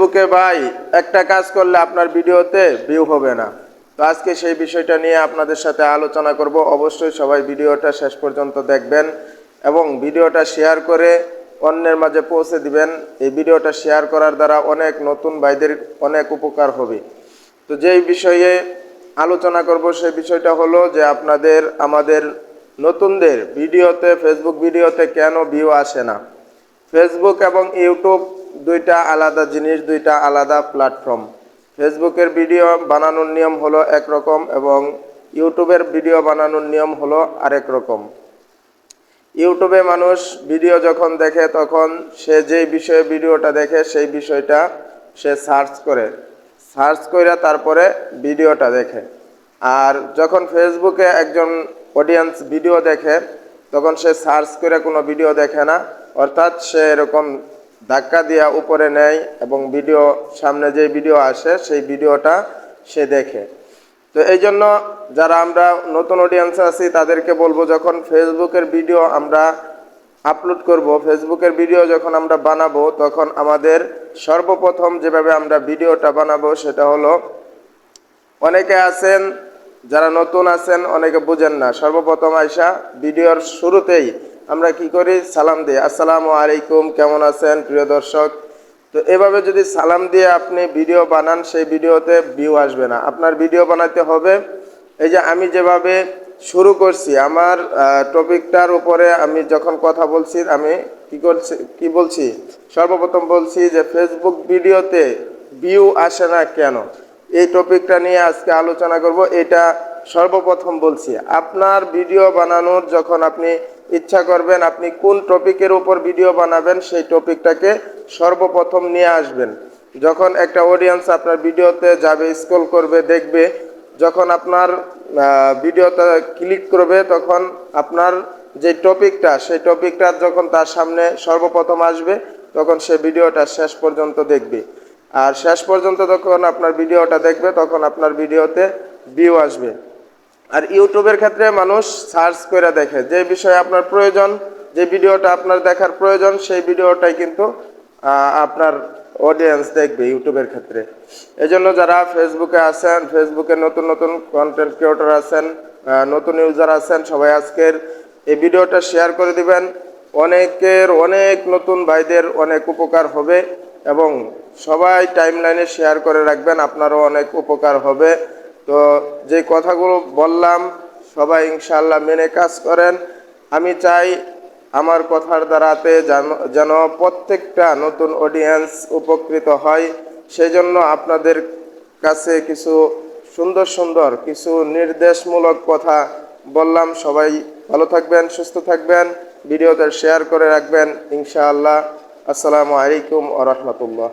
ফেসবুকে ভাই একটা কাজ করলে আপনার ভিডিওতে ভিউ হবে না। তো আজকে সেই বিষয়টা নিয়ে আপনাদের সাথে আলোচনা করব। অবশ্যই সবাই ভিডিওটা শেষ পর্যন্ত দেখবেন এবং ভিডিওটা শেয়ার করে অন্যের মাঝে পৌঁছে দিবেন। এই ভিডিওটা শেয়ার করার দ্বারা অনেক নতুন ভাইদের অনেক উপকার হবে। তো যেই বিষয়ে আলোচনা করব সেই বিষয়টা হলো যে আমাদের নতুনদের ভিডিওতে, ফেসবুক ভিডিওতে কেন ভিউ আসে না। ফেসবুক এবং ইউটিউব দুইটা আলাদা জিনিস, দুইটা আলাদা প্ল্যাটফর্ম। ফেসবুকের ভিডিও বানানোর নিয়ম হলো একরকম এবং ইউটিউবের ভিডিও বানানোর নিয়ম হলো আরেক রকম। ইউটিউবে মানুষ ভিডিও যখন দেখে তখন সে যেই বিষয়ে ভিডিওটা দেখে সেই বিষয়টা সে সার্চ করে তারপরে ভিডিওটা দেখে। আর যখন ফেসবুকে একজন অডিয়েন্স ভিডিও দেখে তখন সে সার্চ করে কোনো ভিডিও দেখে না, অর্থাৎ সে এরকম ধাক্কা দিয়া উপরে নেয় এবং ভিডিও সামনে যে ভিডিও আসে সেই ভিডিওটা সে দেখে। তো এই জন্য যারা আমরা নতুন অডিয়েন্স আছি তাদেরকে বলবো, যখন ফেসবুকের ভিডিও আমরা আপলোড করব, ফেসবুকের ভিডিও যখন আমরা বানাবো, তখন আমাদের সর্বপ্রথম যেভাবে আমরা ভিডিওটা বানাবো সেটা হলো, অনেকে আছেন যারা নতুন আছেন, অনেকে বুঝেন না। সর্বপ্রথম আইসা ভিডিওর শুরুতেই আমরা কি করি, সালাম দিই, আসসালামু আলাইকুম, কেমন আছেন প্রিয় দর্শক। তো এভাবে যদি সালাম দিয়ে আপনি ভিডিও বানান, সেই ভিডিওতে ভিউ আসবে না। আপনার ভিডিও বানাতে হবে এই যে আমি যেভাবে শুরু করছি, আমার টপিকটার উপরে আমি যখন কথা বলছি, আমি কি বলছি, সর্বপ্রথম বলছি যে ফেসবুক ভিডিওতে ভিউ আসে না কেন, এই টপিকটা নিয়ে আজকে আলোচনা করব। এটা সর্বপ্রথম বলছি, আপনার ভিডিও বানানোর যখন আপনি ইচ্ছা করবেন, আপনি কোন টপিকের উপর ভিডিও বানাবেন সেই টপিকটাকে সর্বপ্রথম নিয়ে আসবেন। যখন একটা অডিয়েন্স আপনার ভিডিওতে যাবে, স্ক্রল করবে, দেখবে, যখন আপনার ভিডিওতে ক্লিক করবে তখন আপনার যে টপিকটা, সেই টপিকটা যখন তার সামনে সর্বপ্রথম আসবে তখন সে ভিডিওটা শেষ পর্যন্ত দেখবে। আর শেষ পর্যন্ত যখন আপনার ভিডিওটা দেখবে তখন আপনার ভিডিওতে ভিউ আসবে। আর ইউটিউবের ক্ষেত্রে মানুষ সার্চ করে দেখে, যে বিষয়ে আপনার প্রয়োজন, যে ভিডিওটা আপনার দেখার প্রয়োজন, সেই ভিডিওটাই কিন্তু আপনার অডিয়েন্স দেখবে ইউটিউবের ক্ষেত্রে। এজন্য যারা ফেসবুকে আছেন, ফেসবুকে নতুন নতুন কন্টেন্ট ক্রিয়েটর আছেন, নতুন ইউজার আছেন, সবাই আজকের এই ভিডিওটা শেয়ার করে দিবেন। অনেক নতুন ভাইদের অনেক উপকার হবে এবং সবাই টাইমলাইনে শেয়ার করে রাখবেন, আপনারও অনেক উপকার হবে। তো যে কথাগুলো বললাম সবাই ইনশাআল্লাহ মেনে কাজ করেন। আমি চাই আমার কথার দ্বারাতে যেন প্রত্যেকটা নতুন অডিয়েন্স উপকৃত হয়। সেই জন্য আপনাদের কাছে কিছু সুন্দর কিছু নির্দেশমূলক কথা বললাম। সবাই ভালো থাকবেন, সুস্থ থাকবেন, ভিডিওতে শেয়ার করে রাখবেন ইনশাআল্লাহ। আসসালামু আলাইকুম ওয়া রাহমাতুল্লাহ।